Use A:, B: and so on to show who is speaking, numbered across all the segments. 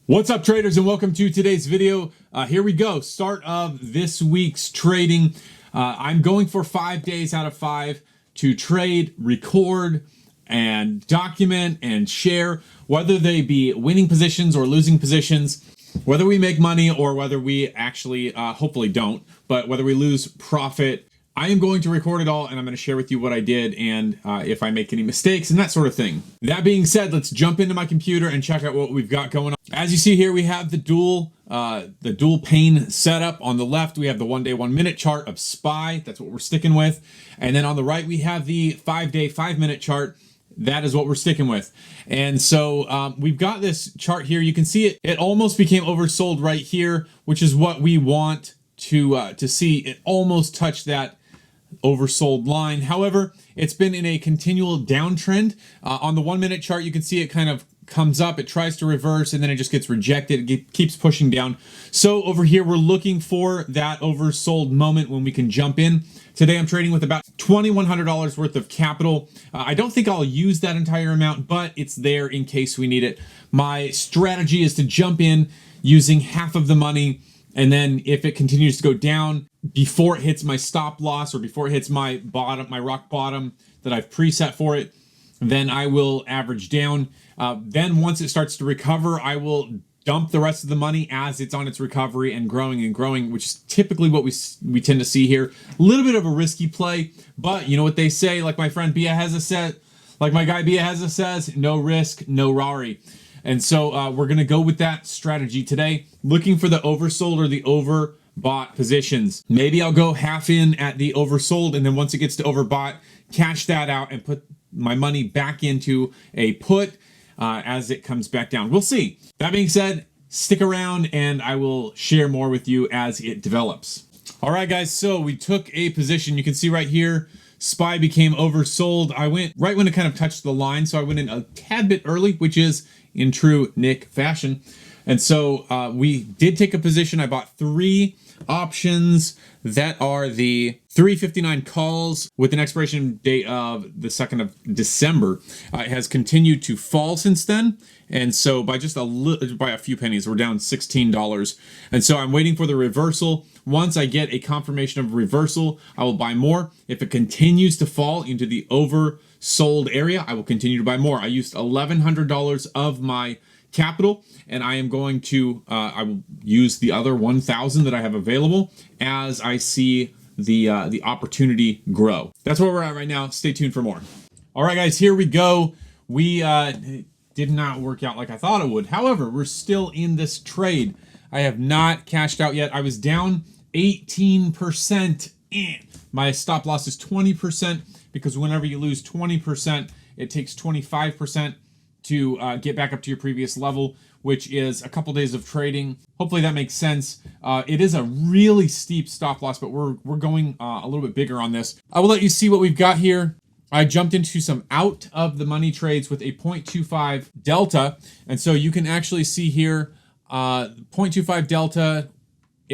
A: What's up, traders, and welcome to today's video. Here we go, start of this week's trading. I'm going for 5 days out of 5 to trade, record, and document and share, whether they be winning positions or losing positions, whether we make money or whether we actually, hopefully don't, but whether we lose profit. I am going to record it all, and I'm going to share with you what I did and if I make any mistakes and that sort of thing. That being said, let's jump into my computer and check out what we've got going on. As you see here, we have the dual pane setup. On the left, we have the 1 day, 1 minute chart of SPY. That's what we're sticking with. And then on the right, we have the 5 day, 5 minute chart. That is what we're sticking with. And so we've got this chart here. You can see it. It almost became oversold right here, which is what we want to see. It almost touched that oversold line. However, it's been in a continual downtrend. On the 1 minute chart, you can see it kind of comes up, it tries to reverse, and then it just gets rejected. It keeps pushing down. So over here, we're looking for that oversold moment when we can jump in. Today, I'm trading with about $2,100 worth of capital. I don't think I'll use that entire amount, but it's there in case we need it. My strategy is to jump in using half of the money, and then if it continues to go down before it hits my stop loss or before it hits my bottom, my rock bottom that I've preset for it, then I will average down. Then once it starts to recover, I will dump the rest of the money as it's on its recovery and growing, which is typically what we tend to see here. A little bit of a risky play, but you know what they say, like my friend Biaheza said, like my guy Biaheza says, no risk, no Rari. And so we're going to go with that strategy today, looking for the oversold or the overbought positions. Maybe I'll go half in at the oversold, and then once it gets to overbought, cash that out and put my money back into a put as it comes back down. We'll see. That being said, stick around and I will share more with you as it develops. All right, guys, so we took a position. You can see right here, SPY became oversold. I went right when it kind of touched the line, so I went in a tad bit early, which is in true Nick fashion. And so we did take a position. I bought 3 options that are the 359 calls with an expiration date of the 2nd of December. It has continued to fall since then. And so by just by a few pennies, we're down $16. And so I'm waiting for the reversal. Once I get a confirmation of reversal, I will buy more. If it continues to fall into the oversold area, I will continue to buy more. I used $1,100 of my capital, and I am going to I will use the other 1,000 that I have available as I see the opportunity grow. That's where we're at right now. Stay tuned for more. All right, guys, here we go. We did not work out like I thought it would. However, we're still in this trade. I have not cashed out yet. I was down 18%. My stop loss is 20% because whenever you lose 20%, it takes 25% to get back up to your previous level, which is a couple days of trading. Hopefully that makes sense. It is a really steep stop loss, but we're going a little bit bigger on this. I will let you see what we've got here. I jumped into some out of the money trades with a 0.25 delta. And so you can actually see here, 0.25 delta.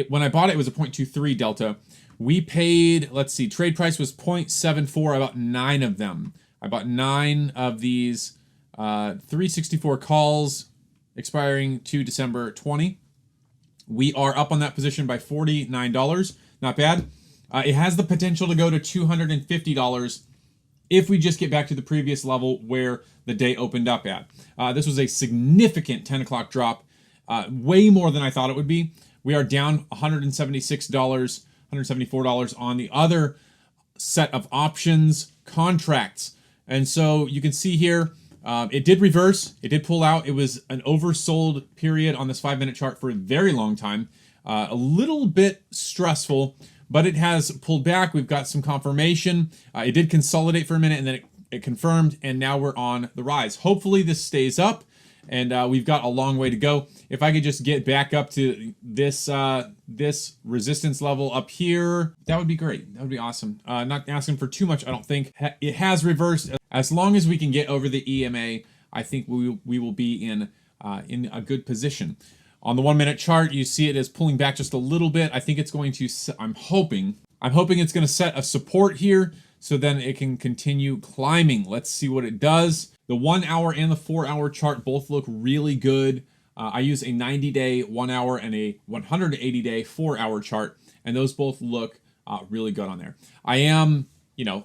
A: When I bought it, it was a 0.23 delta. We paid, let's see, trade price was 0.74. I bought 9 of them. I bought 9 of these 364 calls expiring to December 20. We are up on that position by $49. Not bad. It has the potential to go to $250 if we just get back to the previous level where the day opened up at. This was a significant 10 o'clock drop, way more than I thought it would be. We are down $176, $174 on the other set of options contracts. And so you can see here, it did reverse, it did pull out. It was an oversold period on this 5 minute chart for a very long time. A little bit stressful, but it has pulled back. We've got some confirmation. It did consolidate for a minute and then it confirmed, and now we're on the rise. Hopefully this stays up, and we've got a long way to go. If I could just get back up to this this resistance level up here, that would be great. That would be awesome. Not asking for too much, I don't think. It has reversed. As long as we can get over the EMA, I think we will be in a good position. On the 1 minute chart, you see it is pulling back just a little bit. I think it's going to, I'm hoping it's going to set a support here, so then it can continue climbing. Let's see what it does. The 1 hour and the 4 hour chart both look really good. I use a 90-day 1 hour and a 180-day 4-hour chart, and those both look really good on there. I am,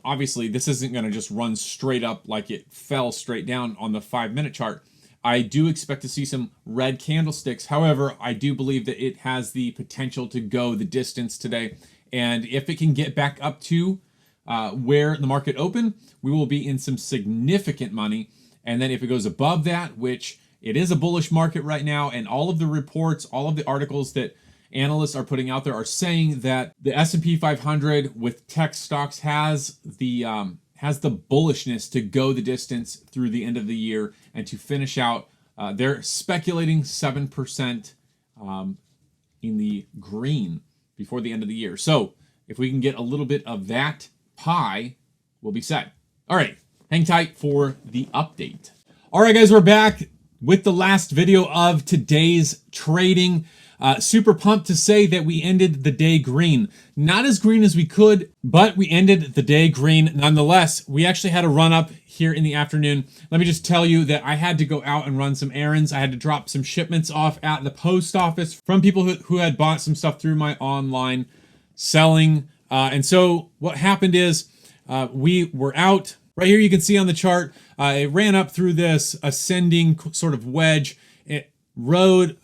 A: obviously this isn't going to just run straight up like it fell straight down on the 5-minute chart. I do expect to see some red candlesticks. However, I do believe that it has the potential to go the distance today. And if it can get back up to where the market opened, we will be in some significant money. And then if it goes above that, which it is a bullish market right now, and all of the reports, all of the articles that analysts are putting out there are saying that the S&P 500 with tech stocks has the bullishness to go the distance through the end of the year and to finish out. They're speculating 7% in the green before the end of the year. So if we can get a little bit of that pie, we'll be set. All right, hang tight for the update. All right, guys, we're back with the last video of today's trading. Super pumped to say that we ended the day green. Not as green as we could, but we ended the day green nonetheless. We actually had a run up here in the afternoon. Let me just tell you that I had to go out and run some errands. I had to drop some shipments off at the post office from people who had bought some stuff through my online selling. And so what happened is we were out. Right here you can see on the chart, it ran up through this ascending sort of wedge. It rode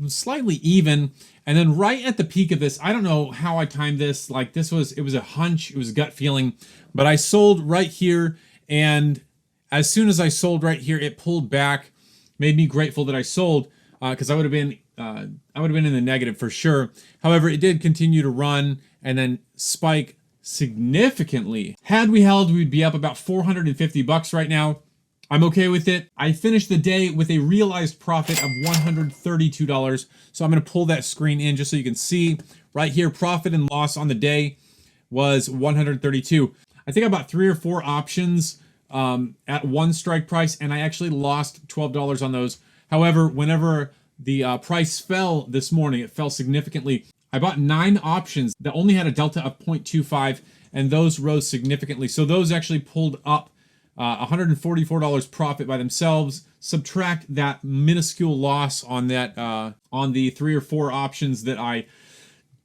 A: slightly even, and then right at the peak of this, I don't know how I timed this, like it was a hunch, it was a gut feeling, but I sold right here, and as soon as I sold right here, it pulled back. Made me grateful that I sold, because I would have been in the negative for sure. However, it did continue to run and then spike significantly. Had we held, we'd be up about $450 right now. I'm okay with it. I finished the day with a realized profit of $132. So I'm going to pull that screen in just so you can see right here. Profit and loss on the day was $132. I think I bought 3 or 4 options at one strike price, and I actually lost $12 on those. However, whenever the price fell this morning, it fell significantly. I bought 9 options that only had a delta of 0.25, and those rose significantly. So those actually pulled up $144 profit by themselves. Subtract that minuscule loss on that on the 3 or 4 options that I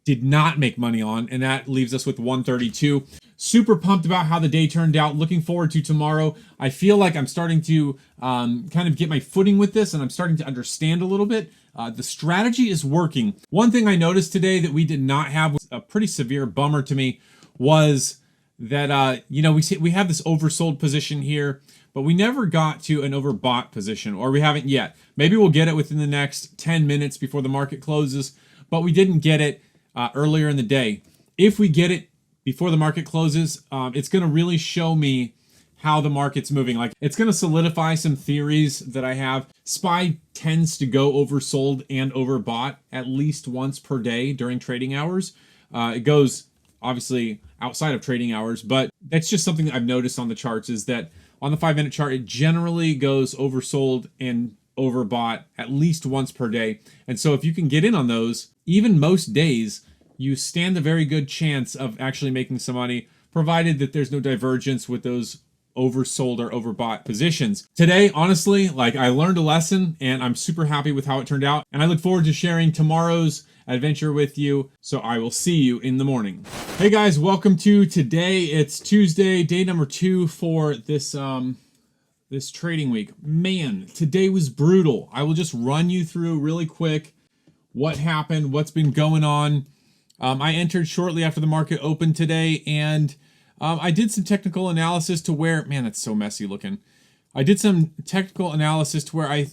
A: did not make money on, and that leaves us with $132. Super pumped about how the day turned out. Looking forward to tomorrow. I feel like I'm starting to kind of get my footing with this, and I'm starting to understand a little bit. The strategy is working. One thing I noticed today that we did not have, was a pretty severe bummer to me, was that we have this oversold position here, but we never got to an overbought position, or we haven't yet. Maybe we'll get it within the next 10 minutes before the market closes, but we didn't get it earlier in the day. If we get it before the market closes, it's going to really show me how the market's moving. Like, it's going to solidify some theories that I have. SPY tends to go oversold and overbought at least once per day during trading hours. It goes obviously outside of trading hours, but that's just something that I've noticed on the charts, is that on the 5-minute chart, it generally goes oversold and overbought at least once per day. And so if you can get in on those, even most days, you stand a very good chance of actually making some money, provided that there's no divergence with those oversold or overbought positions. Today, honestly, I learned a lesson, and I'm super happy with how it turned out. And I look forward to sharing tomorrow's adventure with you. So I will see you in the morning. Hey guys, welcome to today. It's Tuesday, day number 2 for this this trading week. Man, today was brutal. I will just run you through really quick what happened, what's been going on. I entered shortly after the market opened today, and I did some technical analysis to where, man, that's so messy looking. I did some technical analysis to where I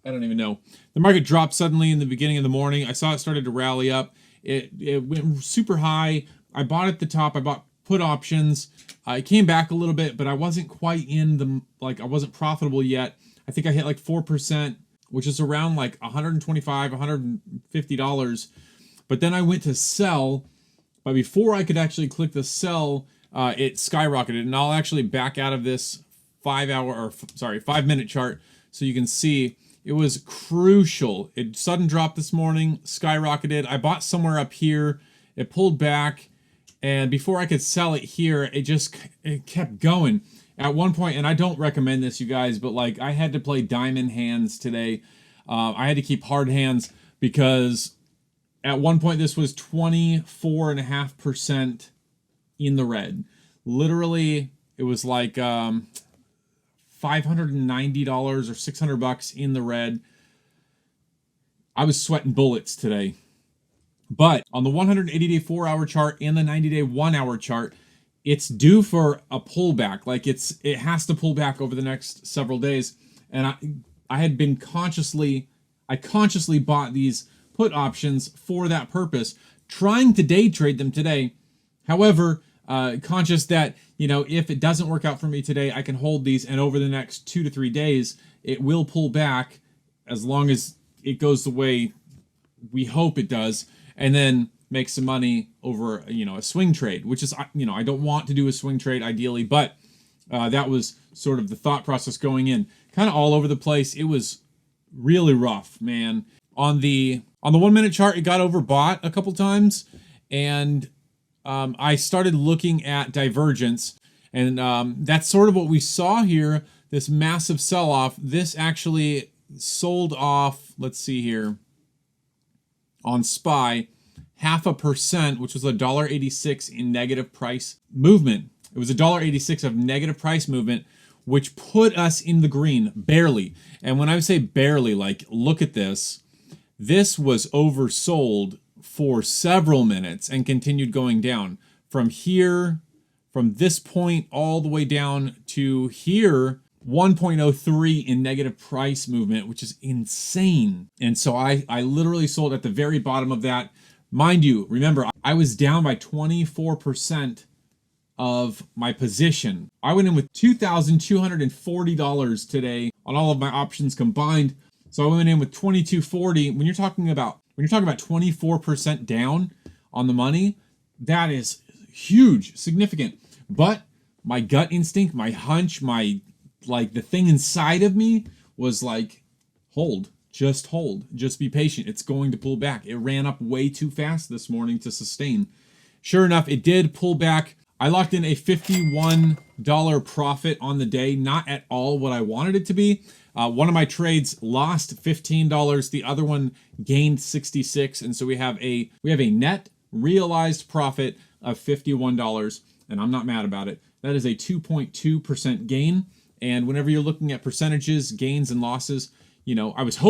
A: don't even know. The market dropped suddenly in the beginning of the morning. I saw it started to rally up. It went super high. I bought at the top. I bought put options. It came back a little bit, but I wasn't quite in the, I wasn't profitable yet. I think I hit 4%, which is around $125, $150. But then I went to sell. But before I could actually click the sell, it skyrocketed. And I'll actually back out of this 5-minute chart so you can see it was crucial. It sudden drop this morning, skyrocketed. I bought somewhere up here. It pulled back. And before I could sell it here, it kept going. At one point, and I don't recommend this, you guys, but I had to play diamond hands today. I had to keep hard hands because at one point this was 24.5% in the red. Literally, it was like $590 or $600 in the red. I was sweating bullets today. But on the 180-day 4-hour chart and the 90-day 1-hour chart, it's due for a pullback. Like it has to pull back over the next several days. And I had been consciously bought these put options for that purpose, trying to day trade them today. However, conscious that, if it doesn't work out for me today, I can hold these, and over the next 2 to 3 days, it will pull back as long as it goes the way we hope it does, and then make some money over, a swing trade, which is, I don't want to do a swing trade ideally, but that was sort of the thought process going in. Kind of all over the place. It was really rough, man. On the 1 minute chart, it got overbought a couple times, and I started looking at divergence, and that's sort of what we saw here, this massive sell-off. This actually sold off, let's see here, on SPY, 0.5%, which was $1.86 in negative price movement. It was $1.86 of negative price movement, which put us in the green, barely. And when I say barely, like, look at this. This was oversold for several minutes and continued going down. From here, from this point all the way down to here, 1.03 in negative price movement, which is insane. And so I literally sold at the very bottom of that. Mind you, remember, I was down by 24% of my position. I went in with $2,240 today on all of my options combined. So I went in with $2,240. When you're talking about 24% down on the money, that is huge, significant. But my gut instinct, my hunch, the thing inside of me was like, hold, just be patient. It's going to pull back. It ran up way too fast this morning to sustain. Sure enough, it did pull back. I locked in a $51 profit on the day, not at all what I wanted it to be. One of my trades lost $15. The other one gained $66, and so we have a net realized profit of $51, and I'm not mad about it. That is a 2.2% gain. And whenever you're looking at percentages, gains and losses, I was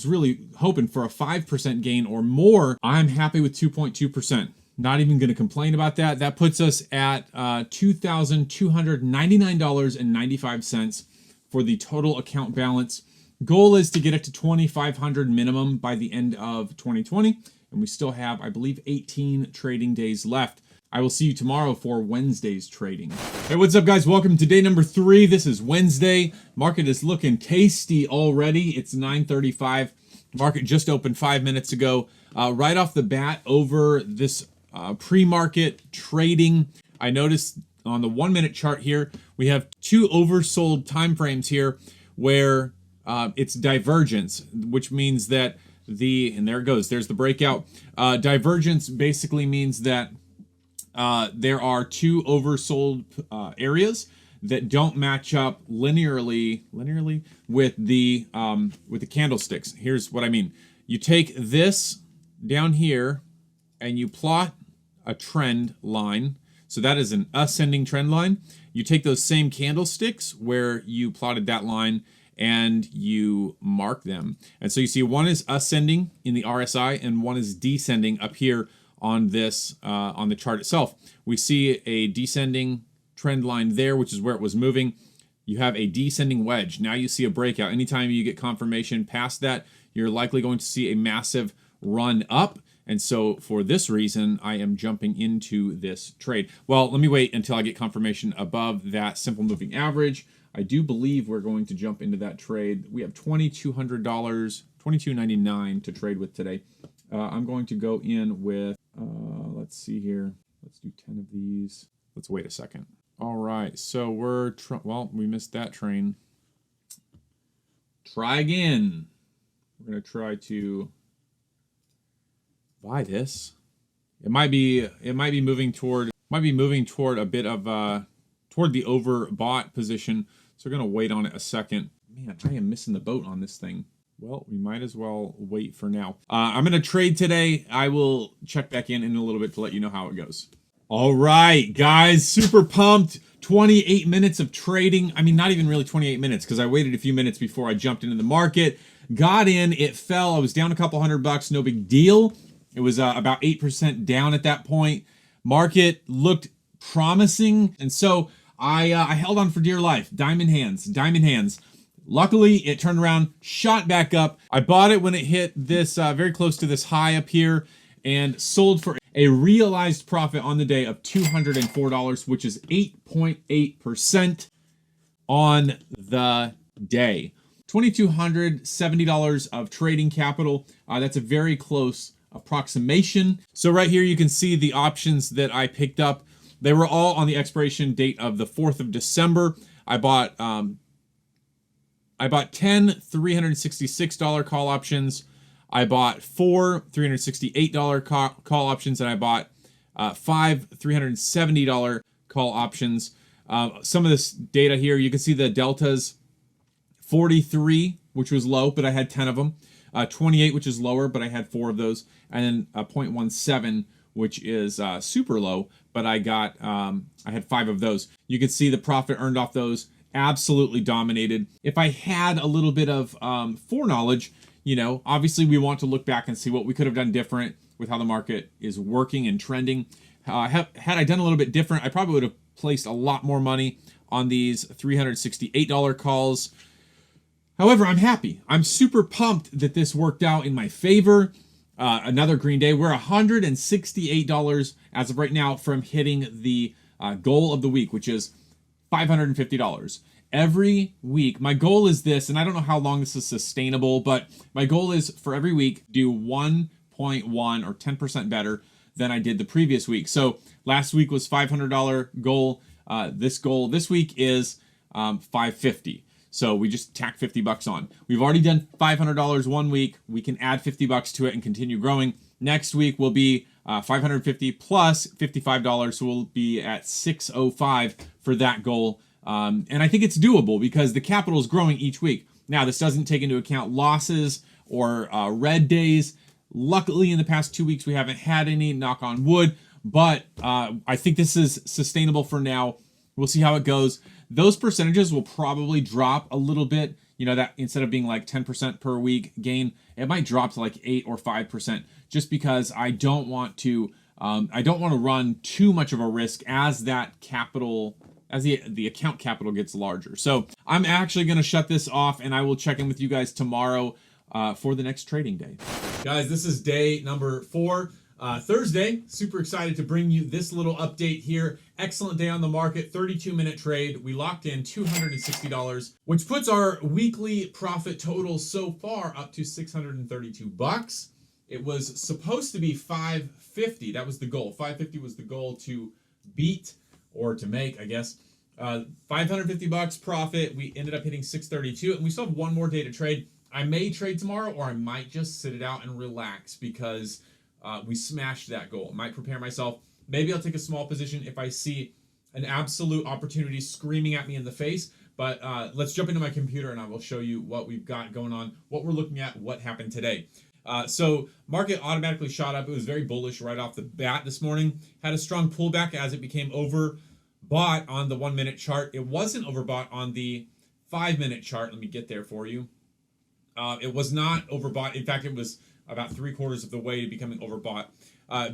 A: really hoping for a 5% gain or more. I'm happy with 2.2%. Not even going to complain about that. That puts us at $2,299.95 for the total account balance. Goal is to get it to $2,500 minimum by the end of 2020. And we still have, I believe, 18 trading days left. I will see you tomorrow for Wednesday's trading. Hey, what's up, guys? Welcome to day number 3. This is Wednesday. Market is looking tasty already. It's 9:35. Market just opened 5 minutes ago. Right off the bat, over this pre-market trading, I noticed on the 1 minute chart here, we have 2 oversold time frames here where it's divergence, which means that and there it goes, there's the breakout. Divergence basically means that there are 2 oversold areas that don't match up linearly with the candlesticks. Here's what I mean. You take this down here and you plot a trend line. So that is an ascending trend line. You take those same candlesticks where you plotted that line and you mark them. And so you see one is ascending in the RSI and one is descending up here on this on the chart itself. We see a descending trend line there, which is where it was moving. You have a descending wedge. Now you see a breakout. Anytime you get confirmation past that, you're likely going to see a massive run up. And so for this reason, I am jumping into this trade. Well, let me wait until I get confirmation above that simple moving average. I do believe we're going to jump into that trade. We have $2,200, $22.99 to trade with today. I'm going to go in with, let's see here. Let's do 10 of these. Let's wait a second. All right, so we missed that train. Try again. We're going to try to buy this. It might be moving toward a bit of toward the overbought position. So we're gonna wait on it a second. Man, I am missing the boat on this thing. Well, we might as well wait for now. I'm going to trade today. I will check back in a little bit to let you know how it goes. All right, guys, super pumped. 28 minutes of trading. I mean, not even really 28 minutes because I waited a few minutes before I jumped into the market. Got in, it fell. I was down a couple $100, no big deal. It was about 8% down at that point. Market looked promising, and so I held on for dear life. Diamond hands. Luckily, it turned around, shot back up. I bought it when it hit this very close to this high up here and sold for a realized profit on the day of $204, which is 8.8% on the day. $2,270 of trading capital. That's a very close approximation. So right here you can see the options that I picked up. They were all on the expiration date of the 4th of December. I bought 10 $366 call options. I bought 4 $368 call options, and I bought 5 $370 call options. Some of this data here, you can see the deltas. 43, which was low, but I had 10 of them. 28, which is lower, but I had 4 of those. And then 0.17, which is super low, but I had 5 of those. You can see the profit earned off those absolutely dominated. If I had a little bit of foreknowledge, obviously we want to look back and see what we could have done different with how the market is working and trending. Had I done a little bit different, I probably would have placed a lot more money on these $368 calls. However, I'm happy. I'm super pumped that this worked out in my favor. Another green day. We're $168 as of right now from hitting the goal of the week, which is $550. Every week, my goal is this, and I don't know how long this is sustainable, but my goal is for every week, do 1.1 or 10% better than I did the previous week. So last week was $500 goal. This week is $550. So we just tack $50 on. We've already done $500 one week. We can add $50 to it and continue growing. Next week will be $550 plus $55. So we'll be at $605 for that goal. And I think it's doable because the capital is growing each week. Now, this doesn't take into account losses or red days. Luckily, in the past 2 weeks, we haven't had any, knock on wood. But I think this is sustainable for now. We'll see how it goes. Those percentages will probably drop a little bit. That instead of being like 10% per week gain, it might drop to like 8 or 5%, just because I don't want to run too much of a risk as that capital, as the account capital gets larger. So I'm actually going to shut this off, and I will check in with you guys tomorrow for the next trading day. Guys, this is day number 4. Thursday, super excited to bring you this little update here. Excellent day on the market, 32-minute trade. We locked in $260, which puts our weekly profit total so far up to $632. It was supposed to be $550. That was the goal. $550 was the goal to beat or to make, I guess. $550 profit. We ended up hitting $632, and we still have one more day to trade. I may trade tomorrow, or I might just sit it out and relax because we smashed that goal. I might prepare myself. Maybe I'll take a small position if I see an absolute opportunity screaming at me in the face. But let's jump into my computer and I will show you what we've got going on, what we're looking at, what happened today. So market automatically shot up. It was very bullish right off the bat this morning. Had a strong pullback as it became overbought on the 1-minute chart. It wasn't overbought on the 5-minute chart. Let me get there for you. It was not overbought. In fact, it was about 3/4 of the way to becoming overbought.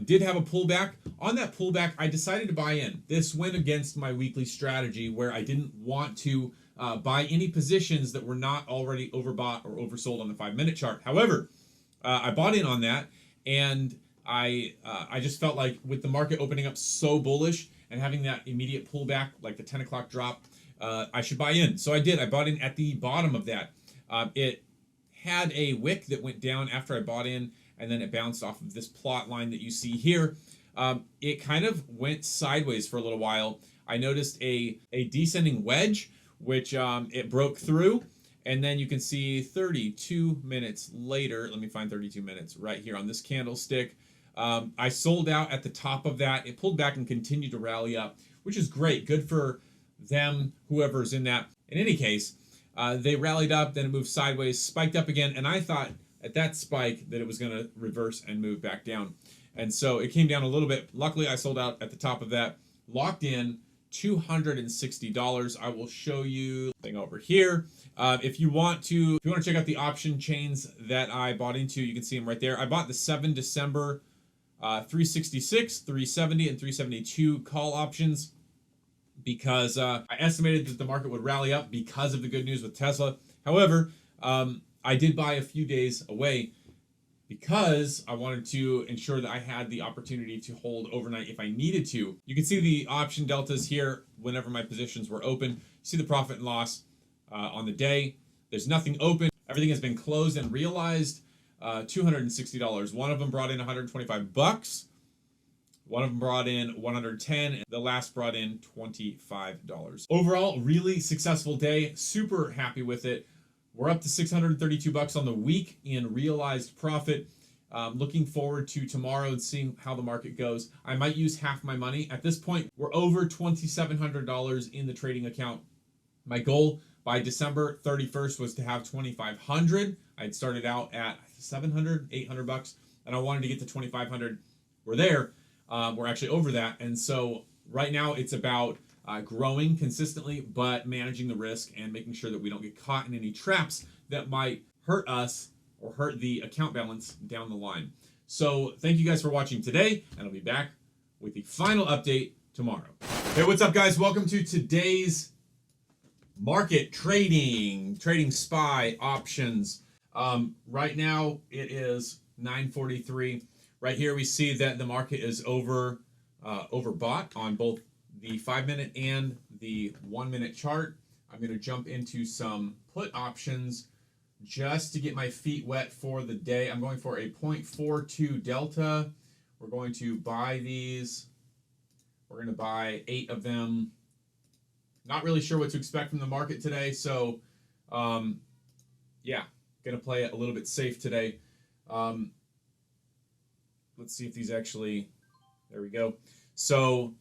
A: Did have a pullback. On that pullback, I decided to buy in. This went against my weekly strategy where I didn't want to buy any positions that were not already overbought or oversold on the 5-minute chart. However, I bought in on that, and I just felt like with the market opening up so bullish and having that immediate pullback, like the 10 o'clock drop, I should buy in. So I did. I bought in at the bottom of that. It had a wick that went down after I bought in, and then it bounced off of this plot line that you see here. It kind of went sideways for a little while. I noticed a descending wedge, which it broke through, and then you can see 32 minutes later, let me find 32 minutes right here on this candlestick. I sold out at the top of that. It pulled back and continued to rally up, which is great. Good for them, whoever's in that. In any case, They rallied up, then it moved sideways, spiked up again, and I thought at that spike that it was going to reverse and move back down. And so it came down a little bit. Luckily, I sold out at the top of that, locked in $260. I will show you thing over here. If you want to check out the option chains that I bought into, you can see them right there. I bought the 7 December 366, 370, and 372 call options because I estimated that the market would rally up because of the good news with Tesla. However, I did buy a few days away because I wanted to ensure that I had the opportunity to hold overnight if I needed to. You can see the option deltas here whenever my positions were open. You see the profit and loss on the day. There's nothing open. Everything has been closed and realized. $260. One of them brought in $125. One of them brought in $110, and the last brought in $25. Overall, really successful day. Super happy with it. We're up to $632 on the week in realized profit. Looking forward to tomorrow and seeing how the market goes. I might use half my money. At this point, we're over $2,700 in the trading account. My goal by December 31st was to have $2,500. I had started out at $700, $800, and I wanted to get to $2,500. We're there. We're actually over that. And so right now it's about growing consistently, but managing the risk and making sure that we don't get caught in any traps that might hurt us or hurt the account balance down the line. So thank you guys for watching today, and I'll be back with the final update tomorrow. Hey, what's up, guys? Welcome to today's market trading SPY options. Right now it is 9:43. Right here we see that the market is overbought on both the 5-minute and the 1-minute chart. I'm going to jump into some put options just to get my feet wet for the day. I'm going for a 0.42 delta. We're going to buy these. We're going to buy 8 of them. Not really sure what to expect from the market today, so yeah, going to play it a little bit safe today. Let's see if these actually, there we go. So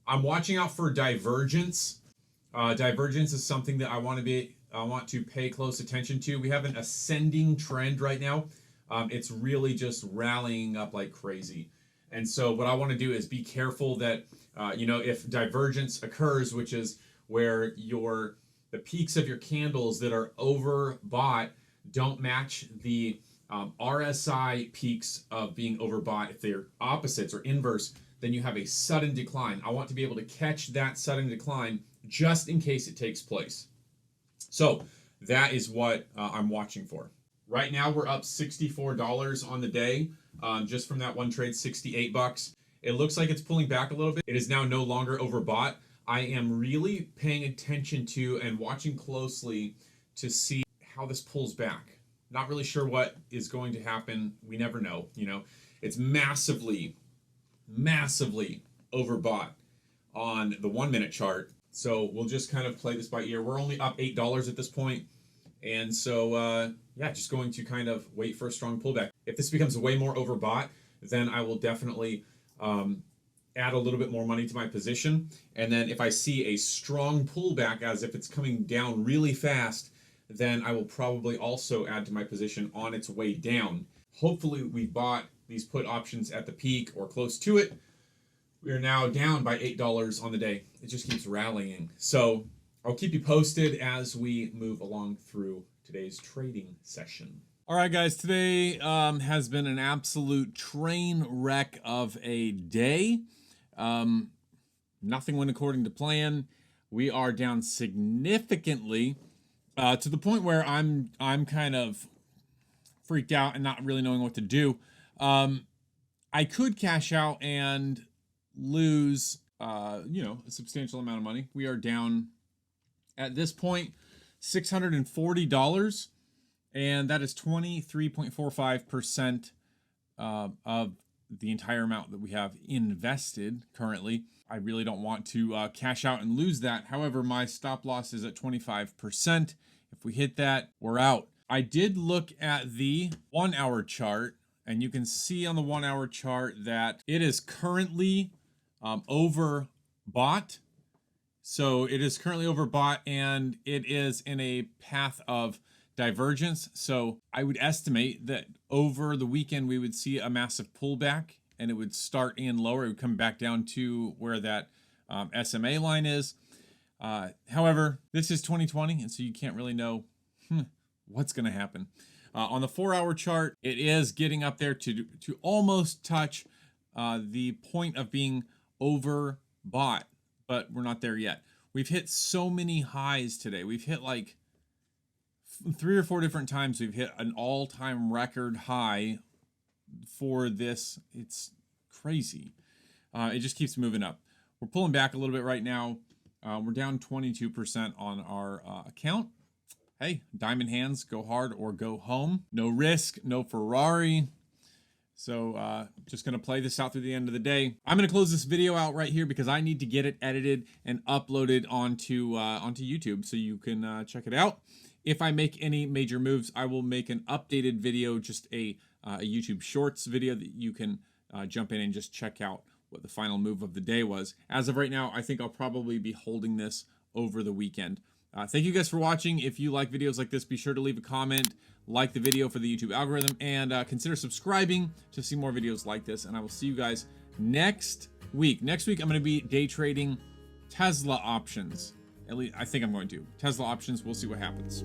A: I'm watching out for divergence. Divergence is something that I want to pay close attention to. We have an ascending trend right now. It's really just rallying up like crazy. And so what I want to do is be careful that, if divergence occurs, which is where the peaks of your candles that are overbought don't match the RSI peaks of being overbought. If they're opposites or inverse, then you have a sudden decline. I want to be able to catch that sudden decline just in case it takes place. So that is what I'm watching for. Right now we're up $64 on the day, just from that one trade, $68. It looks like it's pulling back a little bit. It is now no longer overbought. I am really paying attention to and watching closely to see how this pulls back. Not really sure what is going to happen. We never know. It's massively overbought on the 1-minute chart. So we'll just kind of play this by ear. We're only up $8 at this point. And so, yeah, just going to kind of wait for a strong pullback. If this becomes way more overbought, then I will definitely add a little bit more money to my position. And then if I see a strong pullback, as if it's coming down really fast, then I will probably also add to my position on its way down. Hopefully we bought these put options at the peak or close to it. We are now down by $8 on the day. It just keeps rallying. So I'll keep you posted as we move along through today's trading session. All right, guys, today has been an absolute train wreck of a day. Nothing went according to plan. We are down significantly to the point where I'm kind of freaked out and not really knowing what to do. I could cash out and lose, a substantial amount of money. We are down at this point $640, and that is 23.45% of the entire amount that we have invested currently. I really don't want to cash out and lose that. However, my stop loss is at 25%. If we hit that, we're out. I did look at the 1-hour chart, and you can see on the 1-hour chart that it is currently overbought. So it is currently overbought and it is in a path of divergence. So I would estimate that over the weekend we would see a massive pullback and it would start in lower. It would come back down to where that SMA line is. However, this is 2020, and so you can't really know what's going to happen. On the 4-hour chart, it is getting up there to almost touch the point of being overbought, but we're not there yet. We've hit so many highs today. We've hit like 3 or 4 different times. We've hit an all-time record high for this. It's crazy. It just keeps moving up. We're pulling back a little bit right now. We're down 22% on our account. Hey, diamond hands, go hard or go home. No risk, no Ferrari. So just going to play this out through the end of the day. I'm going to close this video out right here because I need to get it edited and uploaded onto YouTube so you can check it out. If I make any major moves, I will make an updated video, just a YouTube Shorts video that you can jump in and just check out what the final move of the day was. As of right now, I think I'll probably be holding this over the weekend. Thank you guys for watching. If you like videos like this, be sure to leave a comment, like the video for the YouTube algorithm, and consider subscribing to see more videos like this. And I will see you guys next week. Next week, I'm going to be day trading Tesla options. At least I think I'm going to. Tesla options, we'll see what happens.